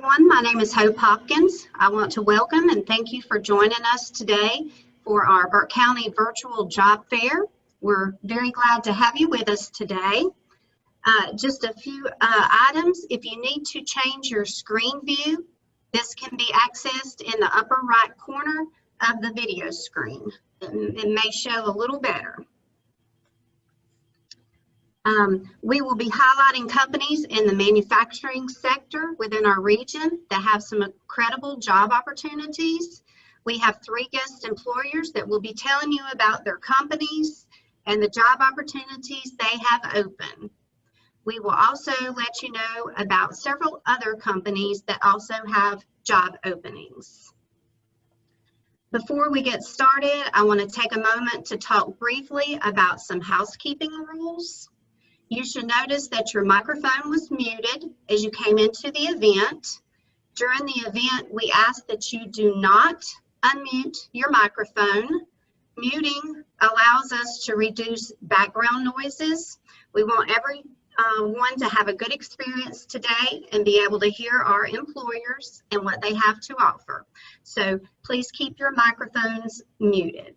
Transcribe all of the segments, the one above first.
everyone. My name is Hope Hopkins. I want to welcome and thank you for joining us today for our Burke County Virtual Job Fair. We're very glad to have you with us today. Just a few items. If you need to change your screen view, this can be accessed in the upper right corner of the video screen. It may show a little better. We will be highlighting companies in the manufacturing sector within our region that have some incredible job opportunities. We have 3 guest employers that will be telling you about their companies and the job opportunities they have open. We will also let you know about several other companies that also have job openings. Before we get started, I want to take a moment to talk briefly about some housekeeping rules. You should notice that your microphone was muted as you came into the event. During the event, we ask that you do not unmute your microphone. Muting allows us to reduce background noises. We want everyone to have a good experience today and be able to hear our employers and what they have to offer. So please keep your microphones muted.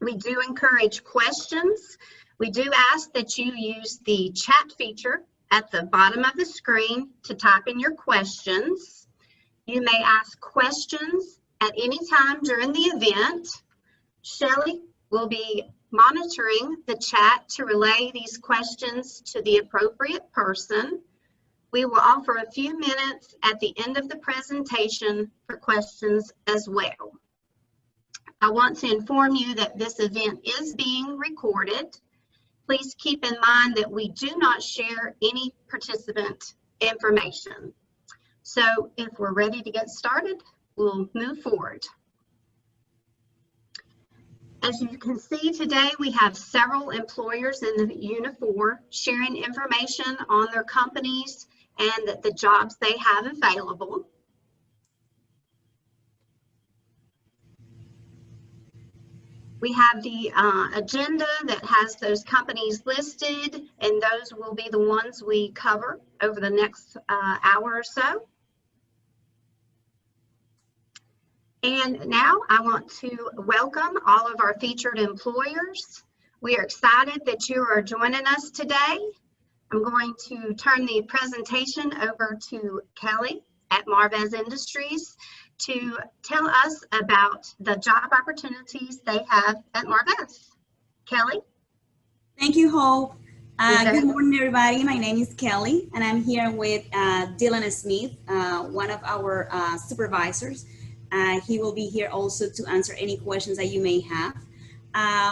We do encourage questions. We do ask that you use the chat feature at the bottom of the screen to type in your questions. You may ask questions at any time during the event. Shelley will be monitoring the chat to relay these questions to the appropriate person. We will offer a few minutes at the end of the presentation for questions as well. I want to inform you that this event is being recorded. Please keep in mind that we do not share any participant information. So if we're ready to get started, we'll move forward. As you can see today, we have several employers in the Unit 4 sharing information on their companies and the jobs they have available. We have the agenda that has those companies listed, and those will be the ones we cover over the next hour or so. And now I want to welcome all of our featured employers. We are excited that you are joining us today. I'm going to turn the presentation over to Kelly at Marvez Industries to tell us about the job opportunities they have at Marvez. Kelly? Thank you, Hope. Good morning, everybody. My name is Kelly, and I'm here with Dylan Smith, one of our supervisors. He will be here also to answer any questions that you may have.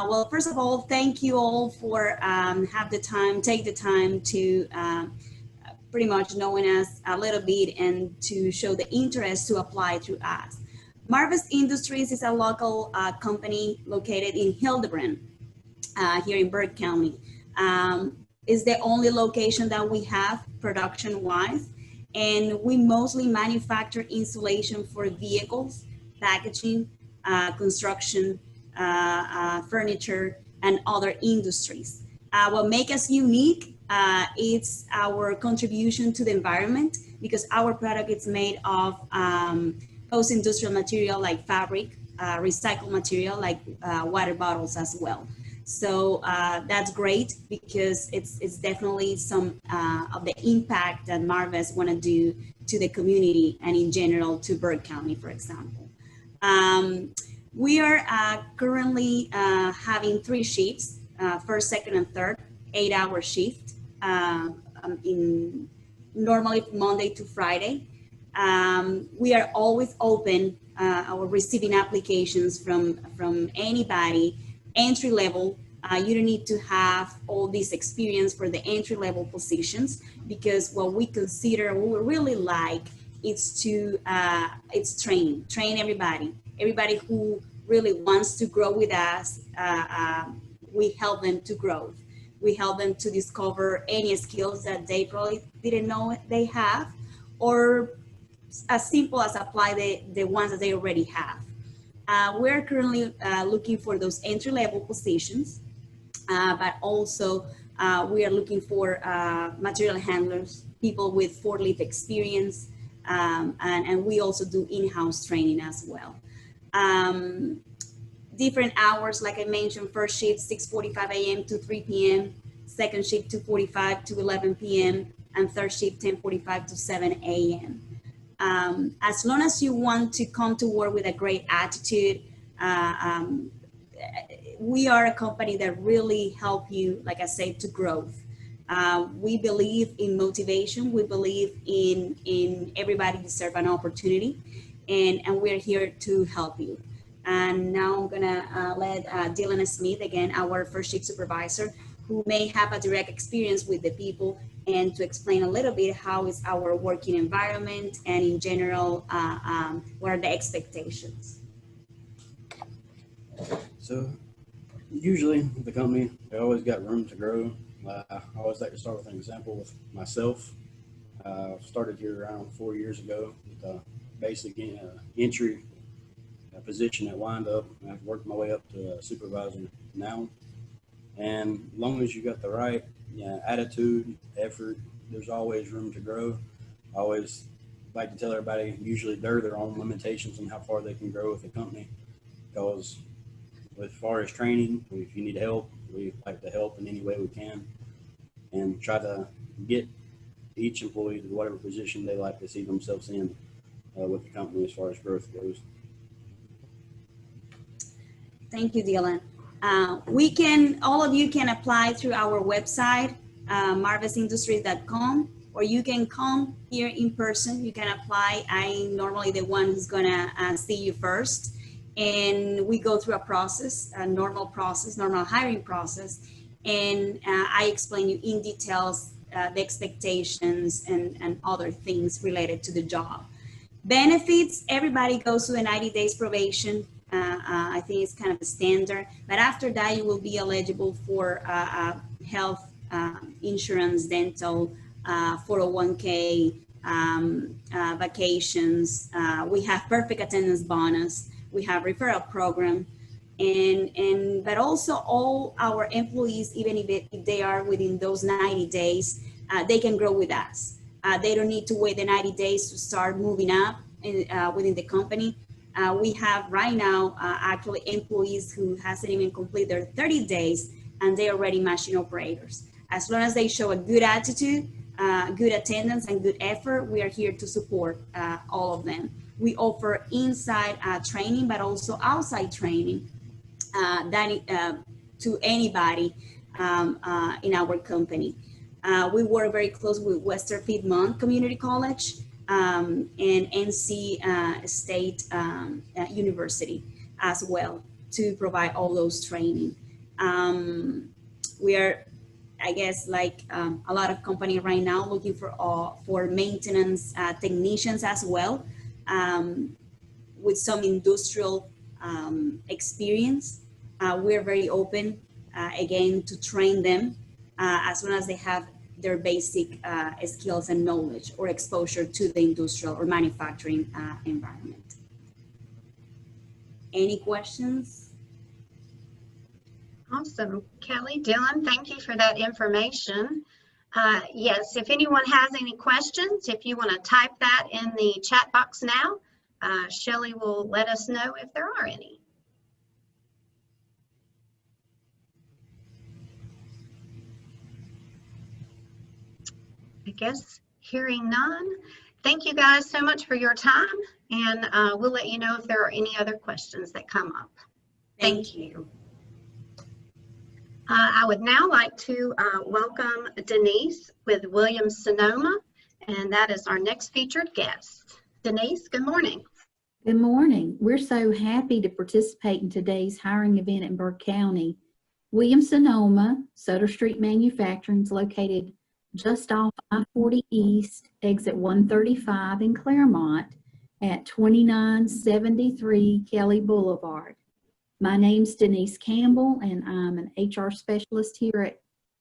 Well, first of all, thank you all for take the time to pretty much knowing us a little bit and to show the interest to apply through us. Marvez Industries is a local company located in Hildebrand, here in Burke County. It's the only location that we have production-wise, and we mostly manufacture insulation for vehicles, packaging, construction, furniture, and other industries. What makes us unique it's our contribution to the environment, because our product is made of post-industrial material like fabric, recycled material like water bottles as well. So that's great, because it's definitely some of the impact that Marvez want to do to the community and in general to Burke County, for example. We are currently having 3 shifts, first, second, and third, 8-hour shift. In normally Monday to Friday. We are always open or receiving applications from anybody, entry level. You don't need to have all this experience for the entry level positions, because what we consider, what we really like, is to train everybody who really wants to grow with us. We help them to grow. We help them to discover any skills that they probably didn't know they have, or as simple as apply the ones that they already have. We're currently looking for those entry-level positions, but also we are looking for material handlers, people with forklift experience, and we also do in-house training as well. Different hours, like I mentioned, first shift 6:45 a.m. to 3 p.m., second shift 2:45 to 11 p.m., and third shift 10:45 to 7 a.m. As long as you want to come to work with a great attitude, we are a company that really help you, like I said, to growth. We believe in motivation. We believe in everybody deserve an opportunity, and we're here to help you. And now I'm gonna let Dylan Smith, again, our first shift supervisor, who may have a direct experience with the people, and to explain a little bit how is our working environment, and in general, what are the expectations. So usually the company, they always got room to grow. I always like to start with an example with myself. Started here around 4 years ago with a basic entry position at Windup. I've worked my way up to a supervisor now. And as long as you got the right attitude, effort, there's always room to grow. I always like to tell everybody, usually they're their own limitations on how far they can grow with the company. Because as far as training, if you need help, we like to help in any way we can and try to get each employee to whatever position they like to see themselves in with the company as far as growth goes. Thank you, Dylan. All of you can apply through our website, marvisindustries.com, or you can come here in person. You can apply. I'm normally the one who's gonna see you first. And we go through a process, a normal hiring process. And I explain you in details the expectations and other things related to the job. Benefits, everybody goes through a 90 days probation. I think it's kind of a standard, but after that you will be eligible for health insurance, dental, 401k, vacations. We have perfect attendance bonus. We have referral program, but also all our employees, even if they are within those 90 days, they can grow with us. They don't need to wait the 90 days to start moving up within the company. We have right now actually employees who hasn't even completed their 30 days and they're already machine operators. As long as they show a good attitude, good attendance, and good effort, we are here to support all of them. We offer inside training, but also outside training to anybody in our company. We work very close with Western Piedmont Community College and NC State University as well to provide all those training. We are, I guess, like a lot of companies right now looking for maintenance technicians as well, with some industrial experience. We're very open, again, to train them as long as they have their basic skills and knowledge or exposure to the industrial or manufacturing environment. Any questions? Awesome. Kelly, Dylan, thank you for that information. Yes, if anyone has any questions, if you want to type that in the chat box now, Shelley will let us know if there are any. I guess hearing none. Thank you guys so much for your time, and we'll let you know if there are any other questions that come up. Thank you. I would now like to welcome Denise with Williams-Sonoma, and that is our next featured guest. Denise, good morning. Good morning. We're so happy to participate in today's hiring event in Burke County. Williams-Sonoma, Sutter Street Manufacturing is located just off I-40 East, exit 135 in Claremont at 2973 Kelly Boulevard. My name's Denise Campbell, and I'm an HR specialist here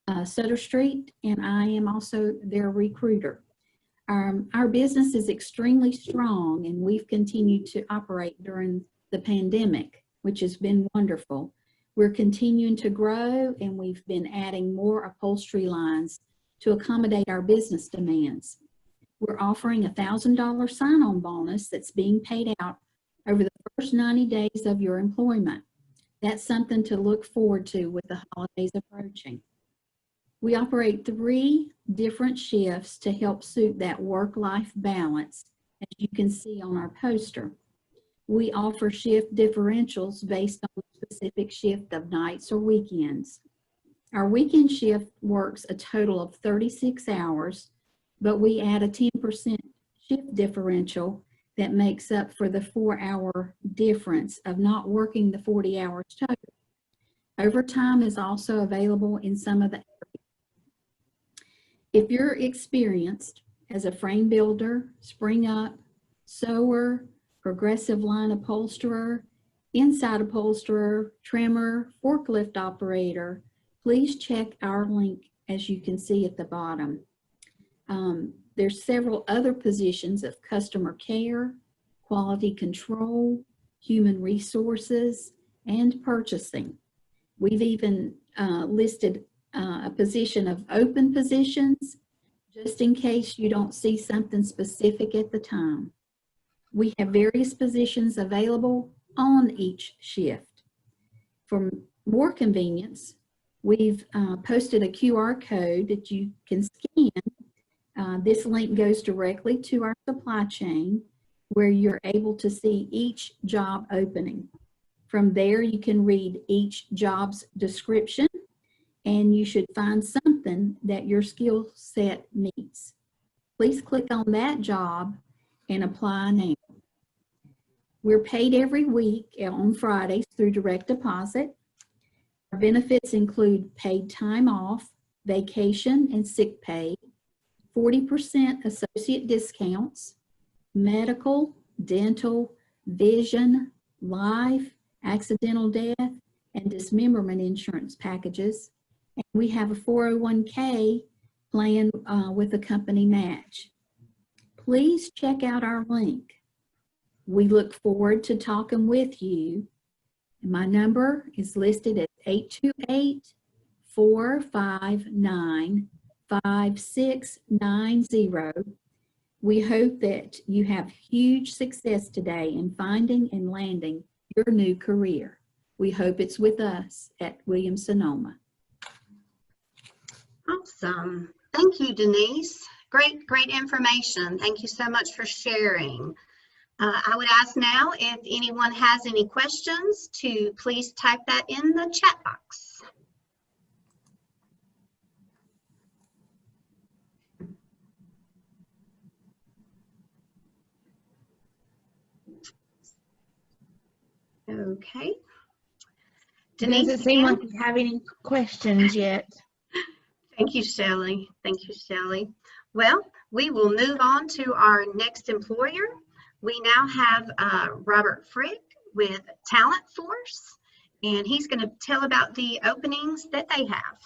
at Sutter Street, and I am also their recruiter. Our business is extremely strong, and we've continued to operate during the pandemic, which has been wonderful. We're continuing to grow, and we've been adding more upholstery lines to accommodate our business demands. We're offering a $1,000 sign-on bonus that's being paid out over the first 90 days of your employment. That's something to look forward to with the holidays approaching. We operate 3 different shifts to help suit that work-life balance, as you can see on our poster. We offer shift differentials based on the specific shift of nights or weekends. Our weekend shift works a total of 36 hours, but we add a 10% shift differential that makes up for the 4-hour difference of not working the 40 hours total. Overtime is also available in some of the areas. If you're experienced as a frame builder, spring up, sewer, progressive line upholsterer, inside upholsterer, trimmer, forklift operator, please check our link as you can see at the bottom. There's several other positions of customer care, quality control, human resources, and purchasing. We've even listed a position of open positions, just in case you don't see something specific at the time. We have various positions available on each shift. For more convenience, we've posted a QR code that you can scan. This link goes directly to our supply chain where you're able to see each job opening. From there, you can read each job's description and you should find something that your skill set meets. Please click on that job and apply now. We're paid every week on Fridays through direct deposit. Our benefits include paid time off, vacation and sick pay, 40% associate discounts, medical, dental, vision, life, accidental death, and dismemberment insurance packages. And we have a 401k plan with a company match. Please check out our link. We look forward to talking with you. My number is listed at 828-459-5690. We hope that you have huge success today in finding and landing your new career. We hope it's with us at Williams-Sonoma. Awesome. Thank you, Denise. Great information. Thank you so much for sharing. I would ask now if anyone has any questions to please type that in the chat box. Okay. Denise, doesn't seem like we have any questions yet. Thank you, Shelley. Thank you, Shelley. Well, we will move on to our next employer. We now have Robert Frick with Talent Force, and he's going to tell about the openings that they have.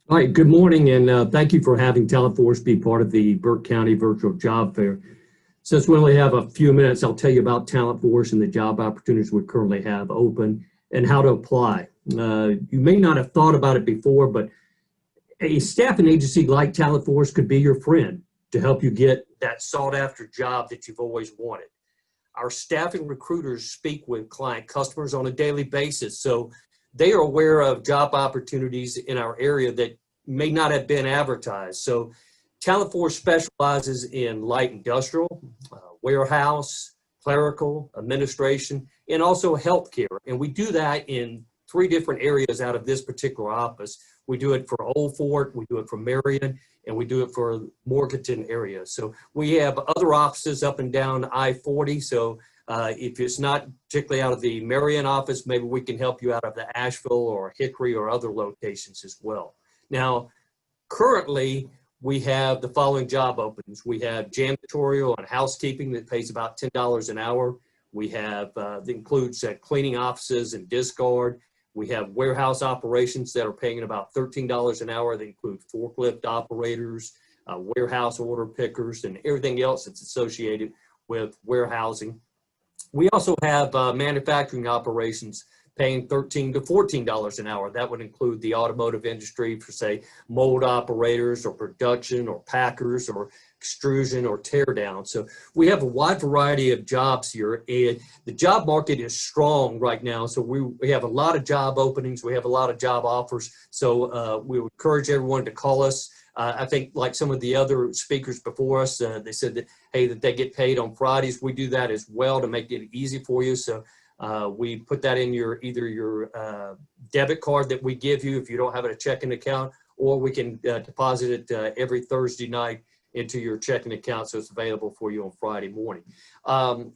All right, good morning, and thank you for having Talent Force be part of the Burke County Virtual Job Fair. Since we only have a few minutes, I'll tell you about Talent Force and the job opportunities we currently have open and how to apply. You may not have thought about it before, but a staffing agency like Talent Force could be your friend to help you get that sought-after job that you've always wanted. Our staffing recruiters speak with client customers on a daily basis, so they are aware of job opportunities in our area that may not have been advertised. So Talent Force specializes in light industrial, warehouse, clerical, administration, and also healthcare. And we do that in 3 different areas out of this particular office. We do it for Old Fort, we do it for Marion, and we do it for Morganton area. So we have other offices up and down I-40. So if it's not particularly out of the Marion office, maybe we can help you out of the Asheville or Hickory or other locations as well. Now, currently, we have the following job openings. We have janitorial and housekeeping that pays about $10 an hour. We have, that includes cleaning offices and discard. We have warehouse operations that are paying about $13 an hour. They include forklift operators, warehouse order pickers, and everything else that's associated with warehousing. We also have manufacturing operations paying $13 to $14 an hour. That would include the automotive industry for, say, mold operators or production or packers or extrusion, or tear down. So we have a wide variety of jobs here, and the job market is strong right now. So we have a lot of job openings. We have a lot of job offers. So we would encourage everyone to call us. I think like some of the other speakers before us, they said that, hey, that they get paid on Fridays. We do that as well to make it easy for you. So we put that in either your debit card that we give you if you don't have a checking account, or we can deposit it every Thursday night into your checking account, so it's available for you on Friday morning.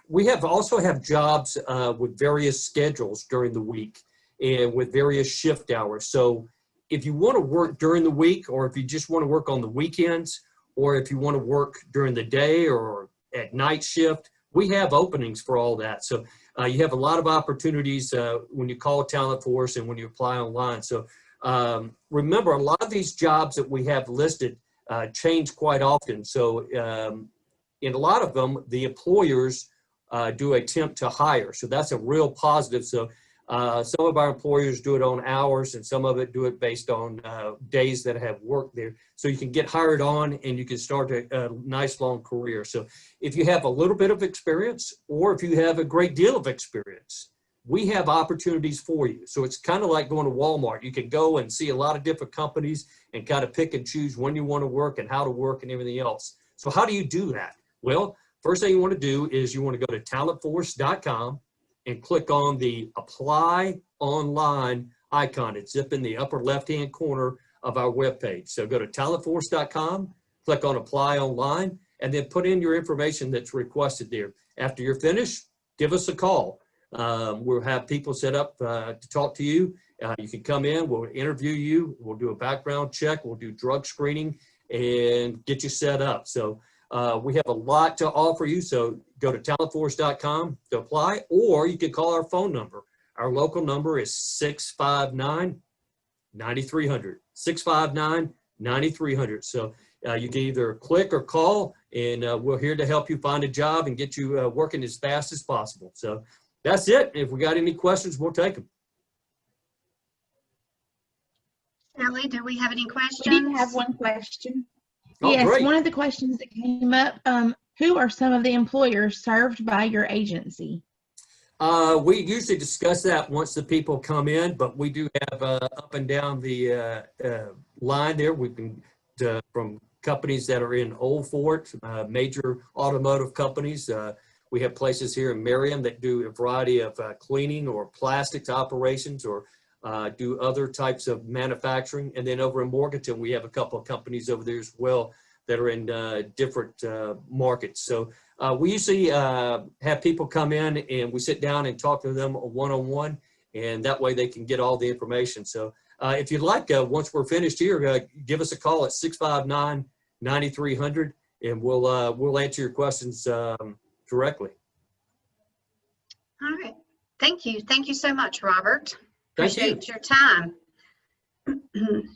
We also have jobs with various schedules during the week and with various shift hours. So if you want to work during the week, or if you just want to work on the weekends, or if you want to work during the day or at night shift, we have openings for all that. So you have a lot of opportunities when you call Talent Force and when you apply online. So remember, a lot of these jobs that we have listed change quite often. So in a lot of them, the employers do attempt to hire. So that's a real positive. So some of our employers do it on hours, and some of it do it based on days that have worked there. So you can get hired on and you can start a nice long career. So if you have a little bit of experience, or if you have a great deal of experience, we have opportunities for you. So it's kind of like going to Walmart. You can go and see a lot of different companies and kind of pick and choose when you want to work and how to work and everything else. So how do you do that? Well, first thing you want to do is you want to go to talentforce.com and click on the Apply Online icon. It's up in the upper left-hand corner of our webpage. So go to talentforce.com, click on Apply Online, and then put in your information that's requested there. After you're finished, give us a call. We'll have people set up to talk to you. You can come in, we'll interview you, we'll do a background check, we'll do drug screening, and get you set up. So we have a lot to offer you. So go to talentforce.com to apply, or you can call our phone number. Our local number is 659-9300, 659-9300. So you can either click or call, and we're here to help you find a job and get you working as fast as possible. So that's it. If we got any questions, we'll take them. Shelley, do we have any questions? We did have one question. Oh, Yes, great. one of the questions that came up, who are some of the employers served by your agency? We usually discuss that once the people come in, but we do have up and down the line there. We've been from companies that are in Old Fort, major automotive companies. We have places here in Merriam that do a variety of cleaning or plastics operations, or do other types of manufacturing. And then over in Morganton, we have a couple of companies over there as well that are in different markets. So we usually have people come in and we sit down and talk to them one-on-one, and that way they can get all the information. So if you'd like, once we're finished here, give us a call at 659-9300, and we'll answer your questions directly. All right. Thank you. Thank you so much, Robert. Thank you. Appreciate your time.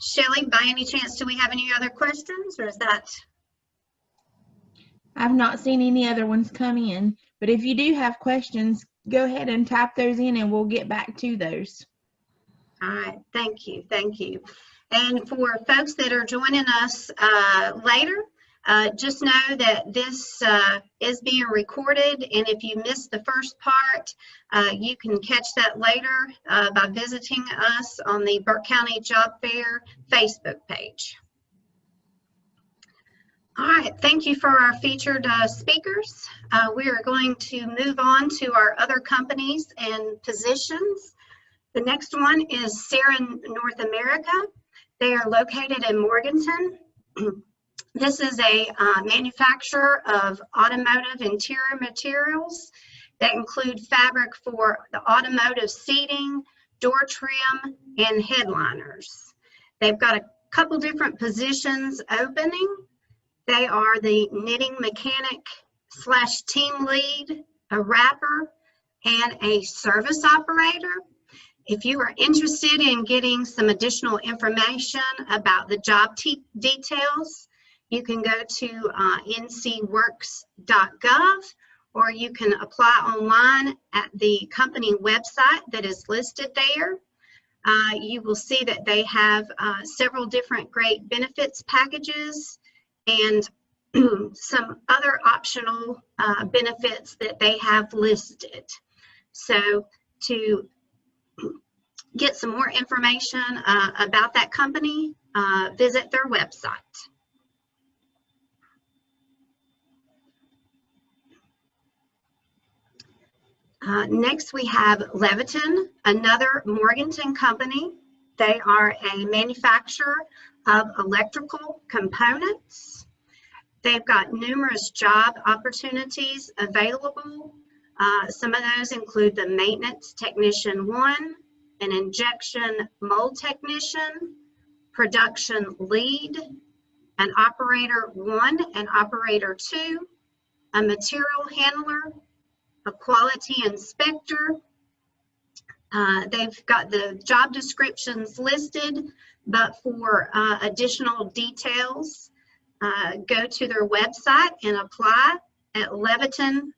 Shelley, by any chance, do we have any other questions, or is that? I've not seen any other ones come in, but if you do have questions, go ahead and type those in and we'll get back to those. All right. Thank you. Thank you. And for folks that are joining us later, just know that this is being recorded, and if you missed the first part, you can catch that later by visiting us on the Burke County Job Fair Facebook page. All right, thank you for our featured speakers. We are going to move on to our other companies and positions. The next one is Sarah North America. They are located in Morganton. This is a manufacturer of automotive interior materials that include fabric for the automotive seating, door trim, and headliners. They've got a couple different positions opening. They are the knitting mechanic / team lead, a wrapper, and a service operator. If you are interested in getting some additional information about the job details, you can go to ncworks.gov, or you can apply online at the company website that is listed there. You will see that they have several different great benefits packages, and some other optional benefits that they have listed. So to get some more information about that company, visit their website. Next, we have Leviton, another Morganton company. They are a manufacturer of electrical components. They've got numerous job opportunities available. Some of those include the maintenance technician 1, an injection mold technician, production lead, an operator 1 and operator 2, a material handler, a quality inspector. They've got the job descriptions listed, but for additional details, go to their website and apply at leviton.com.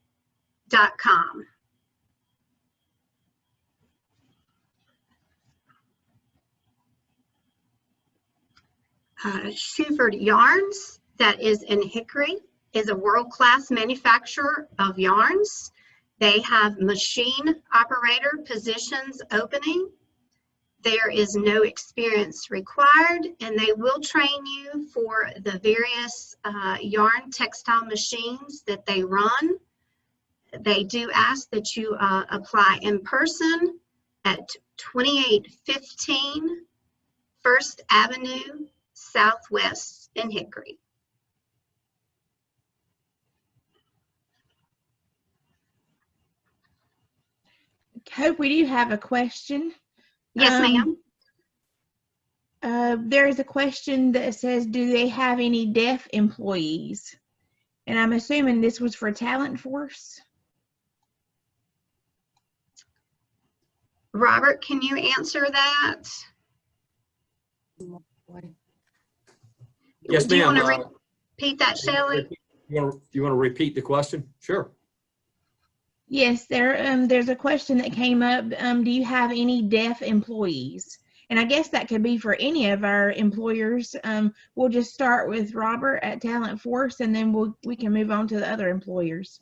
Shuford Yarns, that is in Hickory, is a world-class manufacturer of yarns. They have machine operator positions opening. There is no experience required, and they will train you for the various yarn textile machines that they run. They do ask that you apply in person at 2815 First Avenue Southwest in Hickory. Hope, we do have a question. Yes, ma'am. There is a question that says, do they have any deaf employees? And I'm assuming this was for Talent Force. Robert, can you answer that? Yes, Do you ma'am. want to repeat that, Shelley? You want to repeat the question? Sure. Yes, there's a question that came up. Do you have any deaf employees? And I guess that could be for any of our employers. We'll just start with Robert at Talent Force, and then we can move on to the other employers.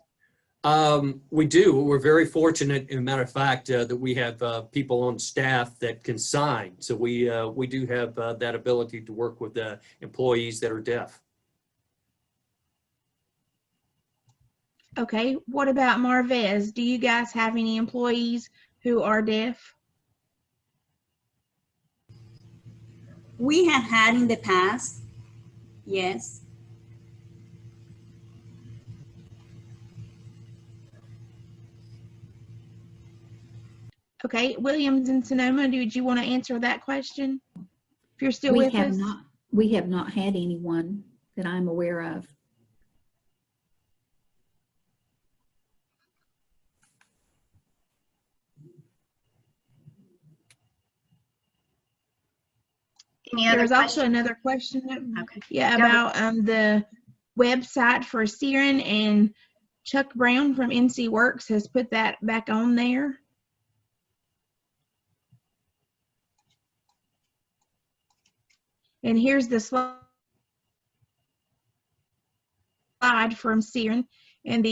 We do. We're very fortunate, in a matter of fact, that we have people on staff that can sign. So we do have that ability to work with employees that are deaf. Okay, what about Marvez? Do you guys have any employees who are deaf? We have had in the past, yes. Okay, Williams and Sonoma, did you want to answer that question? If you're still with us. We have not had anyone that I'm aware of. There's also another question. Okay. Yeah, about the website for Siren, and Chuck Brown from NC Works has put that back on there. And here's the slide from Siren, and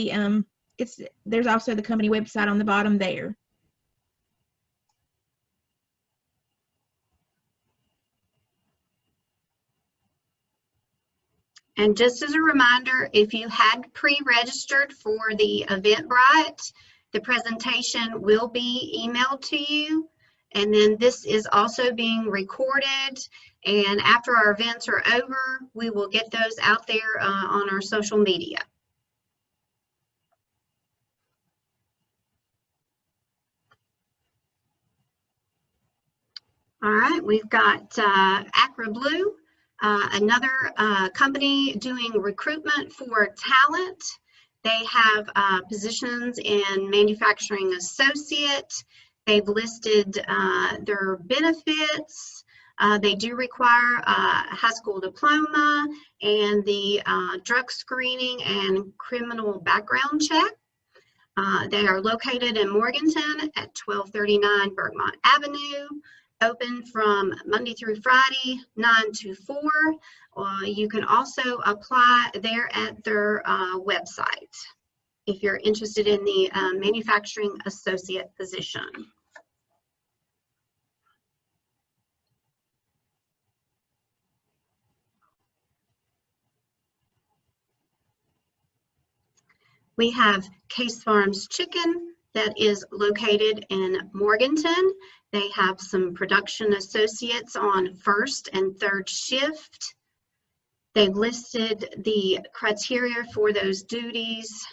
there's also the company website on the bottom there. And just as a reminder, if you had pre-registered for the Eventbrite, the presentation will be emailed to you. And then this is also being recorded. And after our events are over, we will get those out there on our social media. All right, we've got Acra Blue. Another company doing recruitment for talent. They have positions in manufacturing associate. They've listed their benefits. They do require a high school diploma and the drug screening and criminal background check. They are located in Morganton at 1239 Burke Avenue. open from Monday through Friday, 9 to 4. You can also apply there at their website if you're interested in the manufacturing associate position. We have Case Farms Chicken that is located in Morganton. They have some production associates on first and third shift. They've listed the criteria for those duties.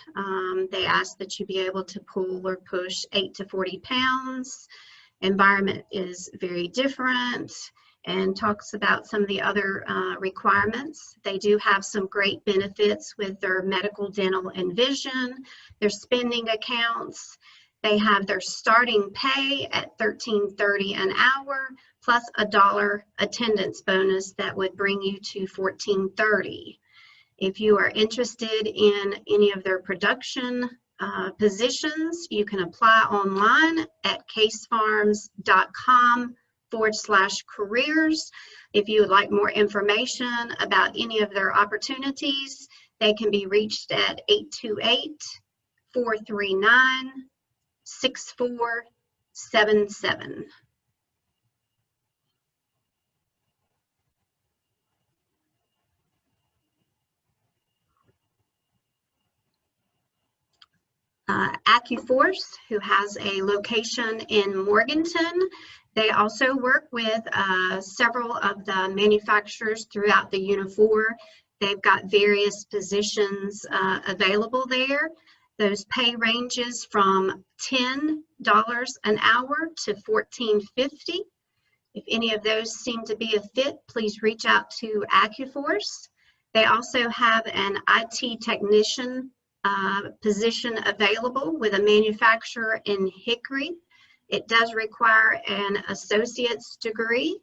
They ask that you be able to pull or push 8 to 40 pounds. Environment is very different, and talks about some of the other requirements. They do have some great benefits with their medical, dental, and vision, their spending accounts. They have their starting pay at $13.30 an hour, plus $1 attendance bonus that would bring you to $14.30. If you are interested in any of their production positions, you can apply online at casefarms.com/careers. If you would like more information about any of their opportunities, they can be reached at 828-439-6477. AccuForce, who has a location in Morganton. They also work with several of the manufacturers throughout the Unifor. They've got various positions available there. Those pay ranges from $10 an hour to $14.50. If any of those seem to be a fit, please reach out to AccuForce. They also have an IT technician position available with a manufacturer in Hickory. It does require an associate's degree.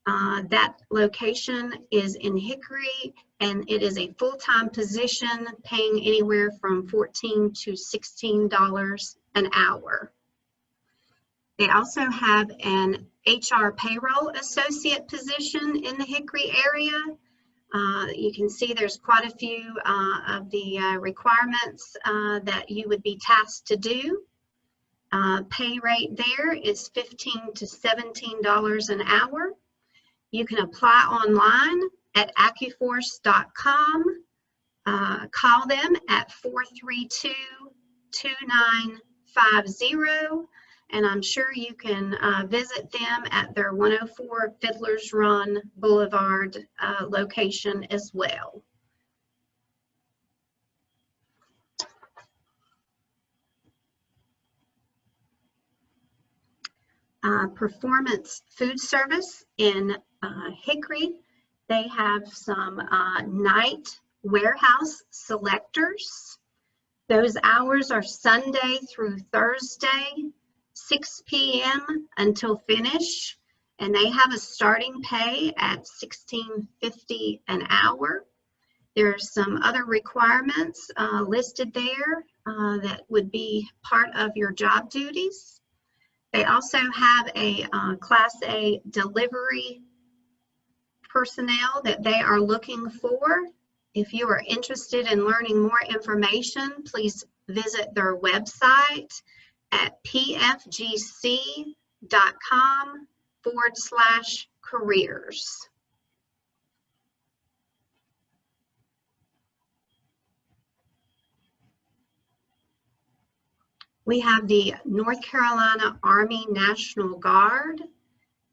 That location is in Hickory, and it is a full-time position paying anywhere from $14 to $16 an hour. They also have an HR payroll associate position in the Hickory area. You can see there's quite a few of the requirements that you would be tasked to do. Pay rate there is $15 to $17 an hour. You can apply online at accuforce.com. Call them at 432-2950. And I'm sure you can visit them at their 104 Fiddler's Run Boulevard location as well. Performance Food Service in Hickory. They have some night warehouse selectors. Those hours are Sunday through Thursday, 6 p.m. until finish, and they have a starting pay at $16.50 an hour. There's some other requirements listed there that would be part of your job duties. They also have a Class A delivery personnel that they are looking for. If you are interested in learning more information, please visit their website at pfgc.com/careers. We have the North Carolina Army National Guard.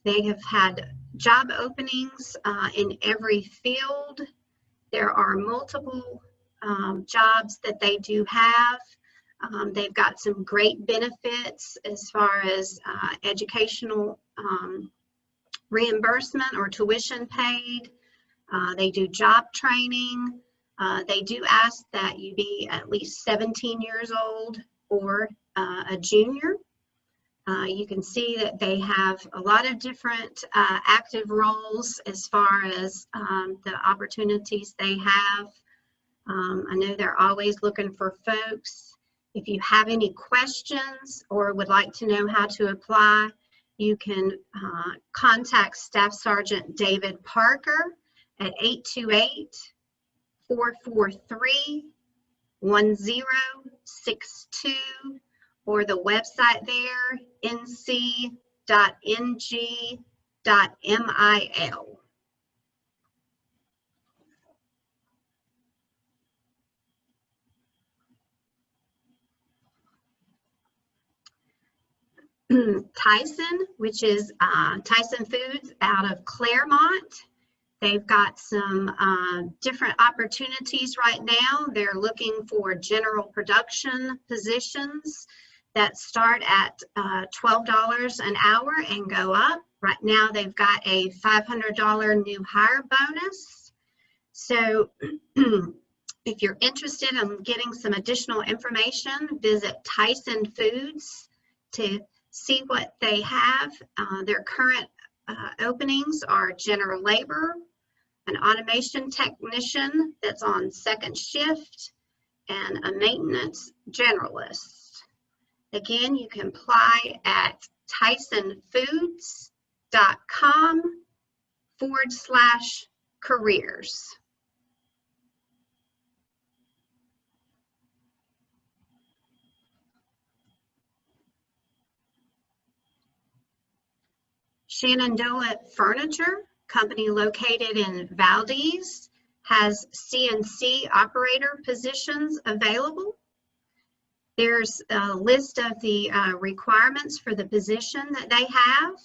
They have had job openings in every field. There are multiple jobs that they do have. They've got some great benefits as far as educational reimbursement or tuition paid. They do job training. They do ask that you be at least 17 years old or a junior. You can see that they have a lot of different active roles as far as the opportunities they have. I know they're always looking for folks. If you have any questions or would like to know how to apply, you can contact Staff Sergeant David Parker at 828-443-1062, or the website there, nc.ng.mil. Tyson, which is Tyson Foods out of Claremont. They've got some different opportunities right now. They're looking for general production positions that start at $12 an hour and go up. Right now, they've got a $500 new hire bonus. So if you're interested in getting some additional information, visit Tyson Foods to see what they have. Their current openings are general labor, an automation technician that's on second shift, and a maintenance generalist. Again, you can apply at tysonfoods.com/careers. Shenandoah Furniture, company located in Valdez, has CNC operator positions available. There's a list of the requirements for the position that they have.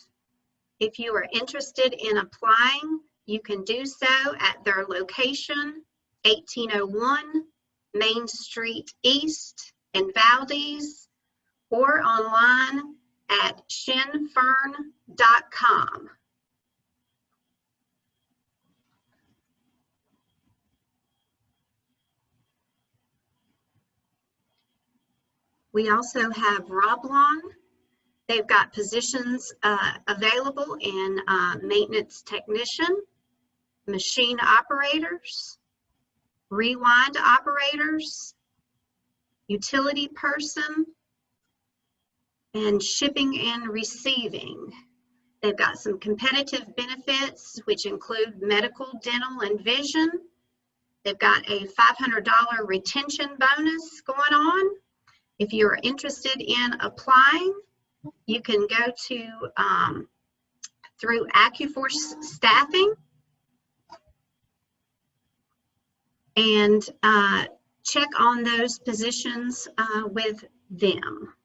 If you are interested in applying, you can do so at their location, 1801 Main Street East in Valdez, or online at shenfern.com. We also have Roblon. They've got positions available in maintenance technician, machine operators, rewind operators, utility person, and shipping and receiving. They've got some competitive benefits, which include medical, dental, and vision. They've got a $500 retention bonus going on. If you're interested in applying, you can go to through AccuForce Staffing and check on those positions with them.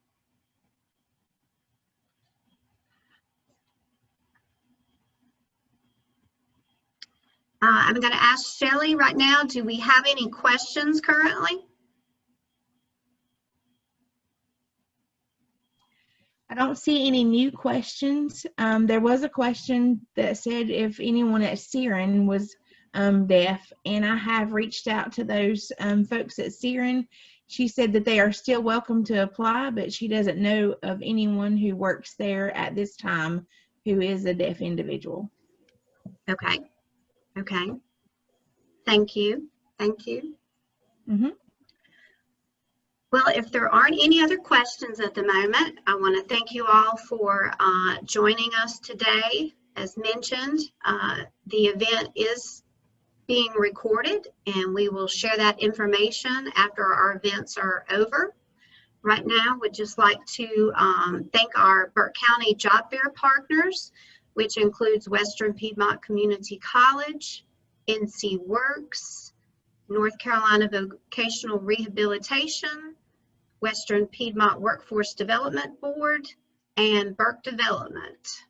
I'm going to ask Shelley right now, do we have any questions currently? I don't see any new questions. There was a question that said if anyone at Siren was deaf, and I have reached out to those folks at Siren. She said that they are still welcome to apply, but she doesn't know of anyone who works there at this time who is a deaf individual. Okay. Okay. Thank you. Thank you. Mm-hmm. Well, if there aren't any other questions at the moment, I want to thank you all for joining us today. As mentioned, the event is being recorded, and we will share that information after our events are over. Right now, we'd just like to thank our Burke County Job Fair partners, which includes Western Piedmont Community College, NC Works, North Carolina Vocational Rehabilitation, Western Piedmont Workforce Development Board, and Burke Development.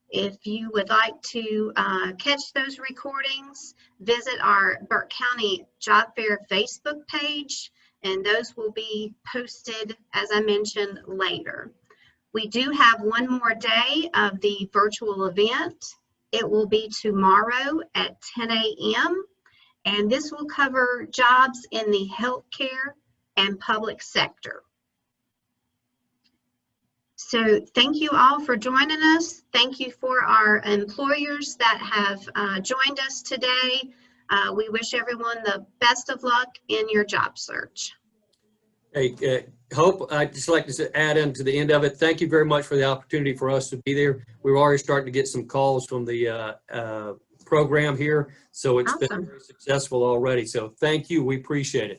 If you would like to catch those recordings, visit our Burke County Job Fair Facebook page, and those will be posted, as I mentioned, later. We do have one more day of the virtual event. It will be tomorrow at 10 a.m., and this will cover jobs in the healthcare and public sector. So thank you all for joining us. Thank you for our employers that have joined us today. We wish everyone the best of luck in your job search. Hey, Hope, I'd just like to add into the end of it. Thank you very much for the opportunity for us to be there. We're already starting to get some calls from the program here, so it's Awesome. been very successful already. So thank you. We appreciate it.